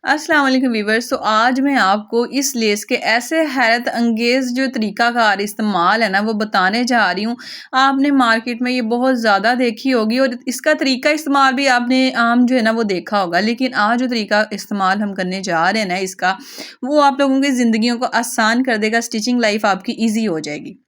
अस्सलाम वालेकुम वीवर्स। तो आज मैं आपको इस लेस के ऐसे हैरत अंगेज़ जो तरीक़ाकार इस्तेमाल है ना वो बताने जा रही हूँ। आपने मार्केट में ये बहुत ज़्यादा देखी होगी और इसका तरीका इस्तेमाल भी आपने आम जो है ना वो देखा होगा, लेकिन आज जो तरीका इस्तेमाल हम करने जा रहे हैं ना इसका, वो आप लोगों की ज़िंदगियों को आसान कर देगा। स्टिचिंग लाइफ आपकी ईजी हो जाएगी।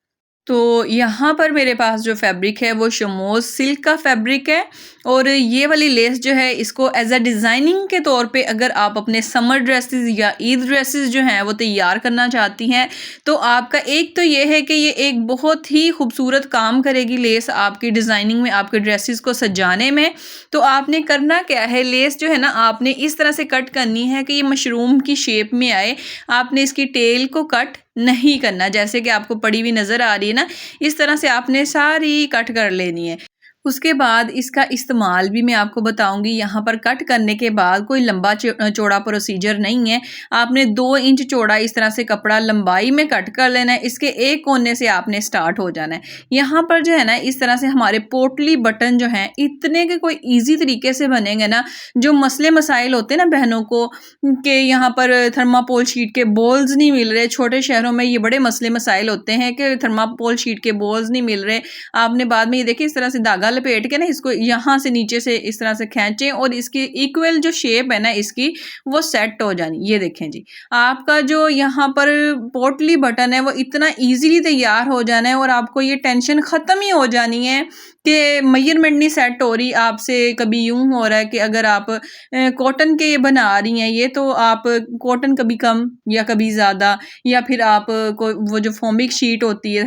तो यहाँ पर मेरे पास जो फैब्रिक है वो शमोज सिल्क का फैब्रिक है और ये वाली लेस जो है इसको एज अ डिज़ाइनिंग के तौर पे अगर आप अपने समर ड्रेसेस या ईद ड्रेसेस जो हैं वो तैयार करना चाहती हैं तो आपका एक तो ये है कि ये एक बहुत ही खूबसूरत काम करेगी लेस आपकी डिज़ाइनिंग में, आपके ड्रेसेस को सजाने में। तो आपने करना क्या है, लेस जो है ना आपने इस तरह से कट करनी है कि ये मशरूम की शेप में आए। आपने इसकी टेल को कट नहीं करना, जैसे कि आपको पड़ी हुई नज़र आ रही है ना, इस तरह से आपने सारी कट कर लेनी है। उसके बाद इसका इस्तेमाल भी मैं आपको बताऊंगी। यहाँ पर कट करने के बाद कोई लंबा चौड़ा प्रोसीजर नहीं है। आपने 2 इंच चौड़ा इस तरह से कपड़ा लंबाई में कट कर लेना है। इसके एक कोने से आपने स्टार्ट हो जाना है। यहाँ पर जो है ना इस तरह से हमारे पोटली बटन जो हैं इतने के कोई ईजी तरीके से बनेंगे ना, जो मसले मसाइल होते हैं ना बहनों को कि यहाँ पर थर्माकोल शीट के बॉल्स नहीं मिल रहे। छोटे शहरों में ये बड़े मसले मसाइल होते हैं कि थर्माकोल शीट के बॉल्स नहीं मिल रहे। आपने बाद में ये देखिए इस तरह से धागा लपेट के ना इसको यहाँ से नीचे से इस तरह से खींचें और इसकी इक्वल जो शेप है ना इसकी वो सेट हो जानी। ये देखें जी, आपका जो यहाँ पर पोटली बटन है वो इतना इजीली तैयार हो जाना है और आपको ये टेंशन ख़त्म ही हो जानी है कि मेजरमेंट नहीं सेट हो रही आपसे। कभी यूं हो रहा है कि अगर आप कॉटन के बना रही हैं ये, तो आप कॉटन कभी कम या कभी ज़्यादा, या फिर आप को वो जो फोमिक शीट होती है,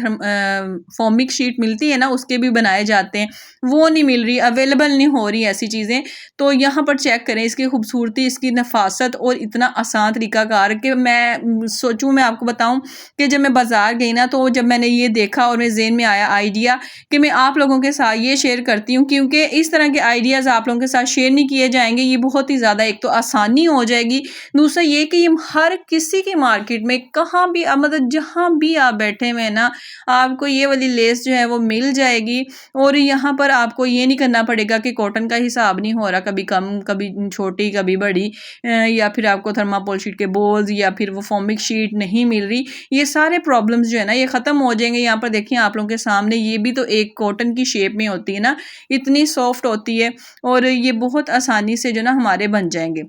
फोमिक शीट मिलती है ना उसके भी बनाए जाते हैं, वो नहीं मिल रही, अवेलेबल नहीं हो रही ऐसी चीज़ें। तो यहाँ पर चेक करें इसकी खूबसूरती, इसकी नफासत और इतना आसान तरीकाकार कि मैं सोचूं, मैं आपको बताऊं कि जब मैं बाज़ार गई ना तो जब मैंने ये देखा और मेरे ज़हन में आया आइडिया कि मैं आप लोगों के साथ ये शेयर करती हूँ, क्योंकि इस तरह के आइडियाज़ आप लोगों के साथ शेयर नहीं किए जाएंगे। ये बहुत ही ज़्यादा एक तो आसानी हो जाएगी, दूसरा ये कि ये हर किसी की मार्केट में कहाँ भी मतलब जहाँ भी आप बैठे हुए ना आपको ये वाली लेस जो है वो मिल जाएगी। और यहाँ पर आपको ये नहीं करना पड़ेगा कि कॉटन का हिसाब नहीं हो रहा, कभी कम कभी छोटी कभी बड़ी, या फिर आपको थर्माकोल शीट के बोल्स या फिर वो फोमिक शीट नहीं मिल रही। ये सारे प्रॉब्लम्स जो है ना ये ख़त्म हो जाएंगे। यहाँ पर देखिए आप लोगों के सामने ये भी तो एक कॉटन की शेप में होती है ना, इतनी सॉफ्ट होती है और ये बहुत आसानी से जो ना हमारे बन जाएंगे।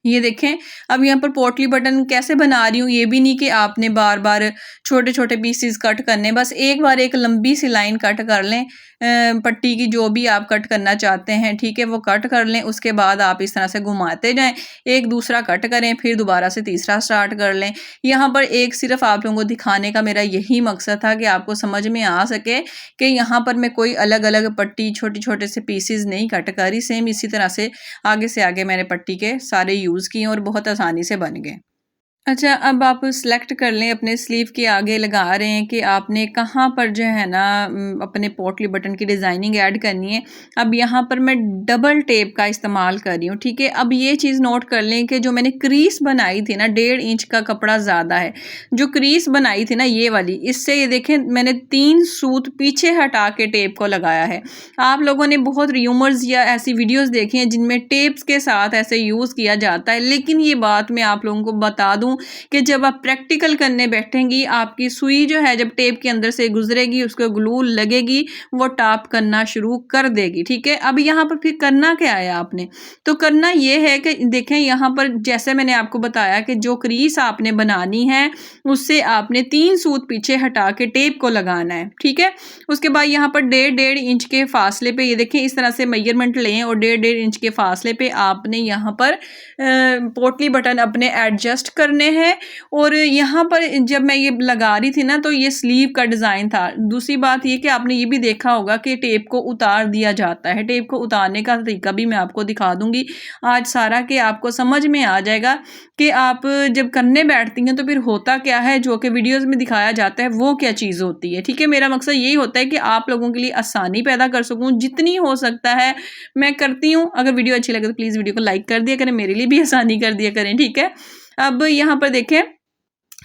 ये देखें, अब यहाँ पर पोटली बटन कैसे बना रही हूँ, ये भी नहीं कि आपने बार बार छोटे छोटे पीसेस कट करने, बस एक बार एक लंबी सी लाइन कट कर लें। पट्टी की जो भी आप कट करना चाहते हैं, ठीक है, वो कट कर लें। उसके बाद आप इस तरह से घुमाते जाएं, एक दूसरा कट करें, फिर दोबारा से तीसरा स्टार्ट कर लें। यहाँ पर एक सिर्फ आप लोगों को दिखाने का मेरा यही मकसद था कि आपको समझ में आ सके कि यहाँ पर मैं कोई अलग अलग पट्टी छोटे छोटे से पीसेस नहीं कट करी। सेम इसी तरह से आगे मैंने पट्टी के सारे यूज़ किए और बहुत आसानी से बन गए। अच्छा, अब आप सिलेक्ट कर लें, अपने स्लीव के आगे लगा रहे हैं कि आपने कहाँ पर जो है ना अपने पोटली बटन की डिज़ाइनिंग ऐड करनी है। अब यहाँ पर मैं डबल टेप का इस्तेमाल कर रही हूँ, ठीक है। अब ये चीज़ नोट कर लें कि जो मैंने क्रीज बनाई थी ना, 1.5 इंच का कपड़ा ज़्यादा है। जो क्रीज बनाई थी ना ये वाली, इससे ये देखें मैंने 3 सूत पीछे हटा के टेप को लगाया है। आप लोगों ने बहुत र्यूमर्स या ऐसी वीडियोज़ देखी हैं जिनमें टेप्स के साथ ऐसे यूज़ किया जाता है, लेकिन ये बात मैं आप लोगों को बता दूँ कि जब आप प्रैक्टिकल करने बैठेंगी, आपकी सुई जो है जब टेप के अंदर से गुजरेगी, उसको ग्लू लगेगी, वो टॉप करना शुरू कर देगी, ठीक है। अब यहाँ पर फिर करना क्या है आपने, तो करना ये है कि देखें यहाँ पर जैसे मैंने आपको बताया कि जो क्रीज आपने बनानी है उससे आपने 3 सूत पीछे हटा के टेप को लगाना है, ठीक है। उसके बाद यहाँ पर 1.5 इंच के फासले पे ये देखें इस तरह से मेजरमेंट लें और 1.5 इंच के फासले पे आपने यहाँ पर पोटली बटन अपने एडजस्ट करने हैं। और यहाँ पर जब मैं ये लगा रही थी ना तो ये स्लीव का डिज़ाइन था। दूसरी बात ये कि आपने ये भी देखा होगा कि टेप को उतार दिया जाता है। टेप को उतारने का तरीका भी मैं आपको दिखा दूंगी आज सारा, कि आपको समझ में आ जाएगा कि आप जब करने बैठती हैं तो फिर होता क्या है, जो कि वीडियोस में दिखाया जाता है वो क्या चीज़ होती है, ठीक है। मेरा मकसद यही होता है कि आप लोगों के लिए आसानी पैदा कर सकूँ, जितनी हो सकता है मैं करती हूँ। अगर वीडियो अच्छी लगे तो प्लीज़ वीडियो को लाइक कर दिया करें, मेरे लिए भी आसानी कर दिया करें, ठीक है। अब यहाँ पर देखें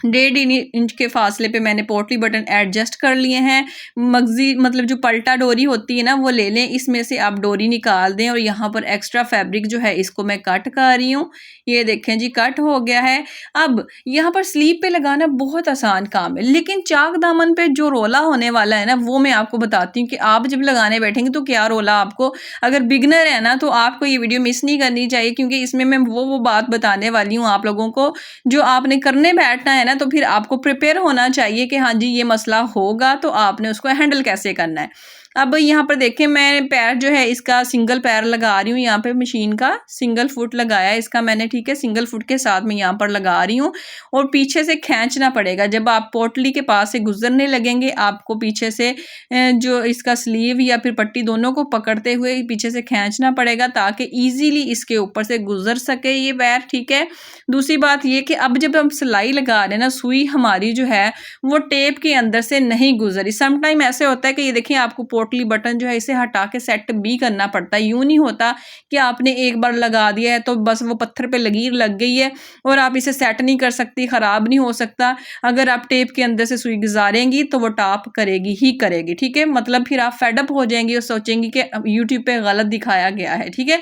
1.5 इंच के फासले पे मैंने पोटली बटन एडजस्ट कर लिए हैं। मगजी मतलब जो पलटा डोरी होती है ना वो ले लें, इसमें से आप डोरी निकाल दें और यहाँ पर एक्स्ट्रा फैब्रिक जो है इसको मैं कट कर रही हूँ। ये देखें जी कट हो गया है। अब यहाँ पर स्लीव पे लगाना बहुत आसान काम है, लेकिन चाक दामन पे जो रोला होने वाला है ना वो मैं आपको बताती हूँ कि आप जब लगाने बैठेंगे तो क्या रोला आपको, अगर बिगनर है ना तो आपको ये वीडियो मिस नहीं करनी चाहिए, क्योंकि इसमें मैं वो बात बताने वाली हूँ आप लोगों को जो आपने करने बैठना है ना, तो फिर आपको प्रिपेयर होना चाहिए कि हाँ जी ये मसला होगा तो आपने उसको हैंडल कैसे करना है। अब यहाँ पर देखें मैं पैर जो है इसका सिंगल पैर लगा रही हूँ, यहाँ पे मशीन का सिंगल फुट लगाया है इसका मैंने, ठीक है। सिंगल फुट के साथ मैं यहाँ पर लगा रही हूँ और पीछे से खींचना पड़ेगा। जब आप पोटली के पास से गुजरने लगेंगे आपको पीछे से जो इसका स्लीव या फिर पट्टी दोनों को पकड़ते हुए पीछे से खींचना पड़ेगा ताकि ईजीली इसके ऊपर से गुजर सके ये पैर, ठीक है। दूसरी बात ये कि अब जब हम सिलाई लगा रहे हैं ना, सुई हमारी जो है वो टेप के अंदर से नहीं गुजरी। समटाइम ऐसे होता है कि ये देखिए आपको पोटली बटन जो है इसे हटा के सेट भी करना पड़ता है। यूं नहीं होता कि आपने एक बार लगा दिया है तो बस वो पत्थर पे लकीर लग गई है और आप इसे सेट नहीं कर सकती, खराब नहीं हो सकता। अगर आप टेप के अंदर से सुई गुजारेंगी तो वो टॉप करेगी ही करेगी, ठीक है। मतलब फिर आप फेडअप हो जाएंगी और सोचेंगी कि यूट्यूब पे गलत दिखाया गया है, ठीक है।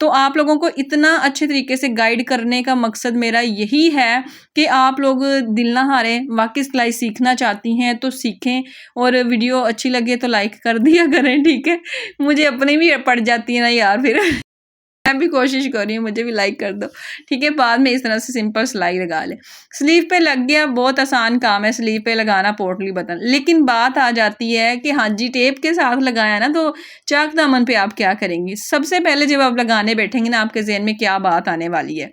तो आप लोगों को इतना अच्छे तरीके से गाइड करने का मकसद मेरा यही है कि आप लोग दिल ना हारें, वाकई सिलाई सीखना चाहती हैं तो सीखें और वीडियो अच्छी लगे तो लाइक कर दिया करें, ठीक है। मुझे अपनी भी पड़ जाती है ना यार फिर मैं भी कोशिश कर रही हूँ, मुझे भी लाइक कर दो, ठीक है। बाद में इस तरह से सिंपल सिलाई लगा ले। स्लीव पे लग गया, बहुत आसान काम है स्लीव पे लगाना पोटली बटन। लेकिन बात आ जाती है कि हाँ जी टेप के साथ लगाया ना तो चाक दामन पे आप क्या करेंगी। सबसे पहले जब आप लगाने बैठेंगे ना आपके जहन में क्या बात आने वाली है।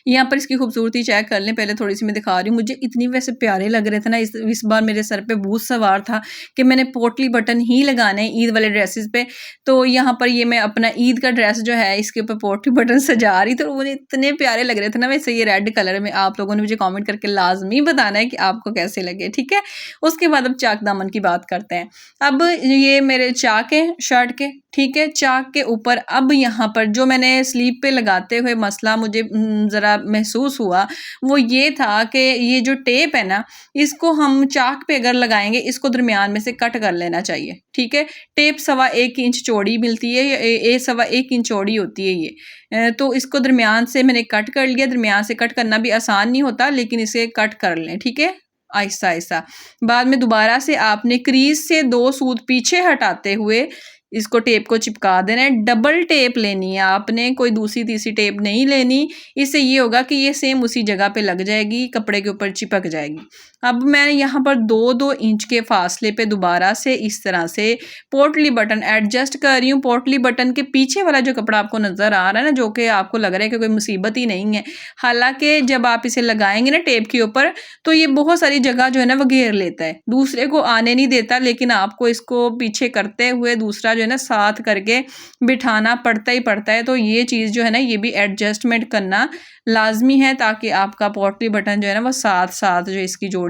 यहाँ पर इसकी खूबसूरती चेक कर लें। पहले थोड़ी सी मैं दिखा रही हूँ, मुझे इतनी वैसे प्यारे लग रहे थे ना, इस बार मेरे सर पे भूत सवार था कि मैंने पोटली बटन ही लगाने हैं ईद वाले ड्रेसेस पे। तो यहाँ पर ये मैं अपना ईद का ड्रेस जो है इसके ऊपर पोटली बटन सजा रही, तो मुझे इतने प्यारे लग रहे थे ना। वैसे ये रेड कलर में आप लोगों ने मुझे कॉमेंट करके लाजमी बताना है कि आपको कैसे लगे, ठीक है। उसके बाद अब चाक दामन की बात करते हैं। अब ये मेरे चाक हैं शर्ट के, ठीक है। चाक के ऊपर अब यहाँ पर जो मैंने स्लीव पे लगाते हुए मसला मुझे ज़रा महसूस हुआ वो ये था कि ये जो टेप है ना इसको हम चाक पे अगर लगाएंगे इसको दरमियान में से कट कर लेना चाहिए, ठीक है। टेप 1.25 इंच चौड़ी मिलती है, 1.25 इंच चौड़ी होती है ये। तो इसको दरमियान से मैंने कट कर लिया। दरमियान से कट करना भी आसान नहीं होता, लेकिन इसे कट कर लें, ठीक है, आहिस्ता आहिस्ता। बाद में दोबारा से आपने क्रीज से 2 सूत पीछे हटाते हुए इसको टेप को चिपका देना है। डबल टेप लेनी है आपने, कोई दूसरी तीसरी टेप नहीं लेनी। इससे ये होगा कि ये सेम उसी जगह पे लग जाएगी, कपड़े के ऊपर चिपक जाएगी। अब मैं यहाँ पर 2-2 इंच के फासले पे दोबारा से इस तरह से पोटली बटन एडजस्ट कर रही हूँ। पोटली बटन के पीछे वाला जो कपड़ा आपको नज़र आ रहा है ना, जो कि आपको लग रहा है कि कोई मुसीबत ही नहीं है, हालांकि जब आप इसे लगाएंगे ना टेप के ऊपर तो ये बहुत सारी जगह जो है ना वो घेर लेता है, दूसरे को आने नहीं देता। लेकिन आपको इसको पीछे करते हुए दूसरा जो है ना साथ करके बिठाना पड़ता ही पड़ता है। तो ये चीज़ जो है ना ये भी एडजस्टमेंट करना लाजमी है ताकि आपका पोटली बटन जो है ना वो साथ साथ जो इसकी जोड़ी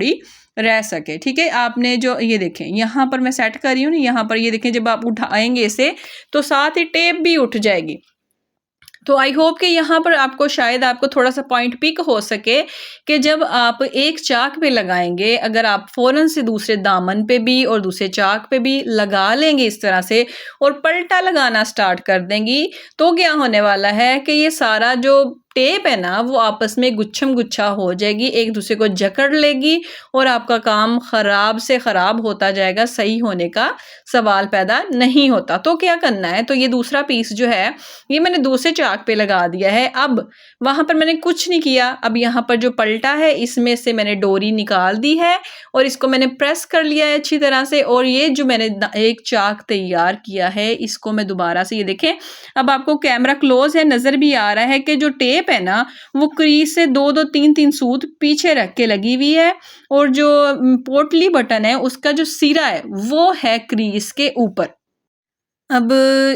रह सके, ठीक है। आपने जो ये देखें यहाँ पर मैं सेट कर रही हूँ ना, यहाँ पर ये देखें जब आप उठाएंगे इसे तो साथ ही टेप भी उठ जाएगी। तो आई होप कि यहाँ पर आपको शायद आपको थोड़ा सा पॉइंट पिक हो सके कि जब आप एक चाक पे लगाएंगे, अगर आप फ़ौरन से दूसरे दामन पे भी और दूसरे चाक पे भी लगा लेंगे इस तरह से और पलटा लगाना स्टार्ट कर देंगी तो क्या होने वाला है कि ये सारा जो टेप है ना वो आपस में गुच्छम गुच्छा हो जाएगी, एक दूसरे को जकड़ लेगी और आपका काम ख़राब से ख़राब होता जाएगा, सही होने का सवाल पैदा नहीं होता। तो क्या करना है, तो ये दूसरा पीस जो है ये मैंने दूसरे चाक पे लगा दिया है। अब वहाँ पर मैंने कुछ नहीं किया, अब यहाँ पर जो पलटा है इसमें से मैंने डोरी निकाल दी है और इसको मैंने प्रेस कर लिया है अच्छी तरह से। और ये जो मैंने एक चाक तैयार किया है इसको मैं दोबारा से, ये देखें अब आपको कैमरा क्लोज है नज़र भी आ रहा है कि जो टेप है ना वो क्रीज से 2-2 3-3 सूत पीछे रख के लगी हुई है और जो पोटली बटन है उसका जो सिरा है वो है क्रीज के ऊपर। अब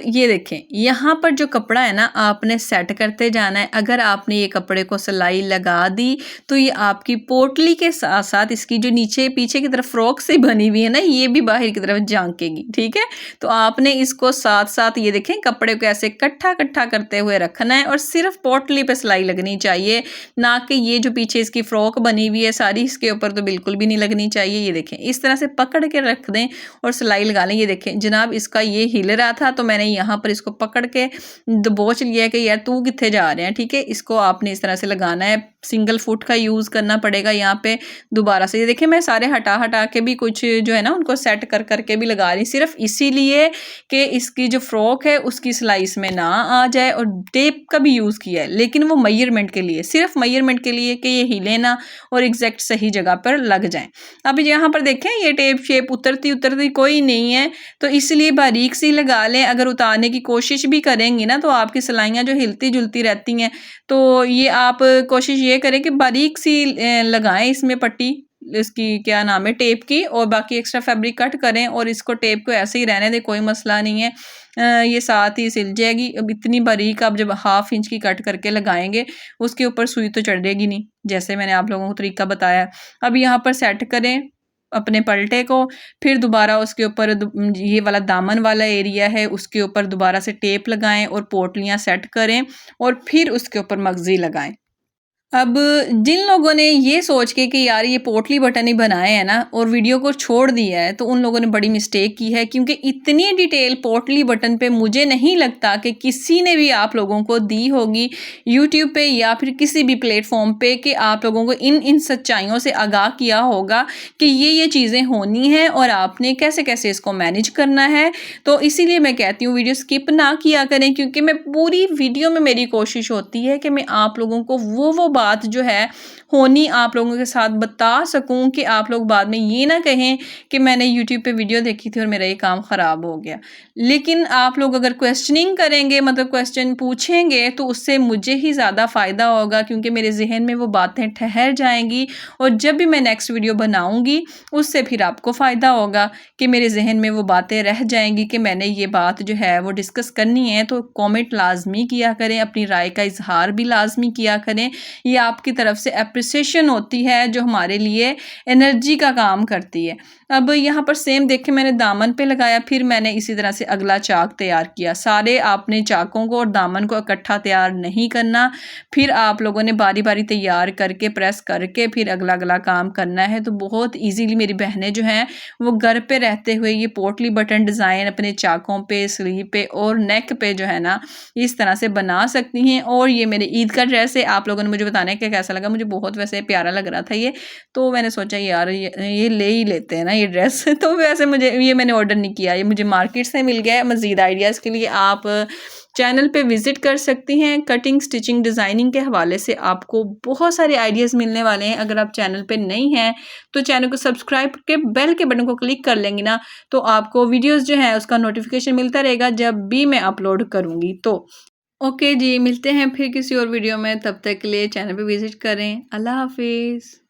ये देखें, यहाँ पर जो कपड़ा है ना आपने सेट करते जाना है। अगर आपने ये कपड़े को सिलाई लगा दी तो ये आपकी पोटली के साथ साथ इसकी जो नीचे पीछे की तरफ फ्रॉक से बनी हुई है ना, ये भी बाहर की तरफ झांकेगी, ठीक है। तो आपने इसको साथ साथ ये देखें कपड़े को ऐसे कट्ठा कट्ठा करते हुए रखना है और सिर्फ पोटली पे सिलाई लगनी चाहिए, ना कि ये जो पीछे इसकी फ्रॉक बनी हुई है सारी इसके ऊपर तो बिल्कुल भी नहीं लगनी चाहिए। ये देखें इस तरह से पकड़ के रख दें और सिलाई लगा लें। ये देखें जनाब इसका ये हिल रहा था तो मैंने यहाँ पर इसको पकड़ के दबोच लिया कि यार तू कितने जा रहे हैं, ठीक है। इसको आपने इस तरह से लगाना है, सिंगल फुट का यूज़ करना पड़ेगा यहाँ पे दोबारा से। ये देखिए मैं सारे हटा हटा के भी कुछ जो है ना उनको सेट कर करके भी लगा रही, सिर्फ इसीलिए कि इसकी जो फ्रॉक है उसकी सिलाई इसमें ना आ जाए। और टेप का भी यूज़ किया है लेकिन वो मेजरमेंट के लिए, सिर्फ मेजरमेंट के लिए कि ये हिले ना और एग्जैक्ट सही जगह पर लग जाए। अब यहाँ पर देखें ये टेप शेप उतरती उतरती कोई नहीं है, तो इसलिए बारीक सी लगा लें। अगर उतारने की कोशिश भी करेंगी ना तो आपकी सिलाइयाँ जो हिलती जुलती रहती हैं, तो ये आप कोशिश ये करें कि बारीक सी लगाएं इसमें पट्टी, इसकी क्या नाम है टेप की, और बाकी एक्स्ट्रा फैब्रिक कट करें और इसको टेप को ऐसे ही रहने दें, कोई मसला नहीं है। ये साथ ही सिल जाएगी। अब इतनी बारीक आप जब 1/2 इंच की कट करके लगाएंगे उसके ऊपर सुई तो चढ़ेगी नहीं, जैसे मैंने आप लोगों को तरीका बताया। अब यहाँ पर सेट करें अपने पलटे को, फिर दोबारा उसके ऊपर ये वाला दामन वाला एरिया है उसके ऊपर दोबारा से टेप लगाएं और पोटलियाँ सेट करें और फिर उसके ऊपर मगज़ी लगाएं। अब जिन लोगों ने ये सोच के कि यार ये पोटली बटन ही बनाए हैं ना और वीडियो को छोड़ दिया है, तो उन लोगों ने बड़ी मिस्टेक की है, क्योंकि इतनी डिटेल पोटली बटन पे मुझे नहीं लगता कि किसी ने भी आप लोगों को दी होगी यूट्यूब पे या फिर किसी भी प्लेटफॉर्म पे, कि आप लोगों को इन सच्चाइयों से आगाह किया होगा कि ये चीज़ें होनी हैं और आपने कैसे कैसे इसको मैनेज करना है। तो इसीलिए मैं कहती हूँ वीडियो स्किप ना किया करें, क्योंकि मैं पूरी वीडियो में मेरी कोशिश होती है कि मैं आप लोगों को वो बात जो है होनी आप लोगों के साथ बता सकूं कि आप लोग बाद में ये ना कहें कि मैंने यूट्यूब पे वीडियो देखी थी और मेरा ये काम ख़राब हो गया। लेकिन आप लोग अगर क्वेश्चनिंग करेंगे, मतलब क्वेश्चन पूछेंगे, तो उससे मुझे ही ज़्यादा फ़ायदा होगा, क्योंकि मेरे जहन में वो बातें ठहर जाएंगी और जब भी मैं नेक्स्ट वीडियो बनाऊँगी उससे फिर आपको फ़ायदा होगा कि मेरे जहन में वो बातें रह जाएंगी कि मैंने ये बात जो है वो डिस्कस करनी है। तो कॉमेंट लाजमी किया करें, अपनी राय का इजहार भी लाजमी किया करें। ये आपकी तरफ से अप्रिसिएशन होती है जो हमारे लिए एनर्जी का काम करती है। अब यहाँ पर सेम देखें मैंने दामन पे लगाया, फिर मैंने इसी तरह से अगला चाक तैयार किया। सारे आपने चाकों को और दामन को इकट्ठा तैयार नहीं करना, फिर आप लोगों ने बारी बारी तैयार करके प्रेस करके फिर अगला अगला काम करना है। तो बहुत ईजीली मेरी बहनें जो हैं वो घर पे रहते हुए ये पोटली बटन डिज़ाइन अपने चाकों पे, स्लीव पे और नेक पे जो है ना इस तरह से बना सकती हैं। और ये मेरे ईद का ड्रेस है, आप लोगों ने मुझे बताना है कि कैसा लगा। मुझे बहुत वैसे प्यारा लग रहा था ये, तो मैंने सोचा यार ये ले ही लेते हैं ना ये ड्रेस। तो वैसे मुझे ये मैंने ऑर्डर नहीं किया, ये मुझे मार्केट से मिल गया है। मज़ीद आइडियाज़ के लिए आप चैनल पे विज़िट कर सकती हैं। कटिंग, स्टिचिंग, डिज़ाइनिंग के हवाले से आपको बहुत सारे आइडियाज़ मिलने वाले हैं। अगर आप चैनल पे नहीं हैं तो चैनल को सब्सक्राइब करके बेल के बटन को क्लिक कर लेंगी ना, तो आपको वीडियोज़ जो है उसका नोटिफिकेशन मिलता रहेगा जब भी मैं अपलोड करूँगी। तो ओके जी, मिलते हैं फिर किसी और वीडियो में, तब तक के लिए चैनल पे विज़िट करें। अल्लाह हाफिज़।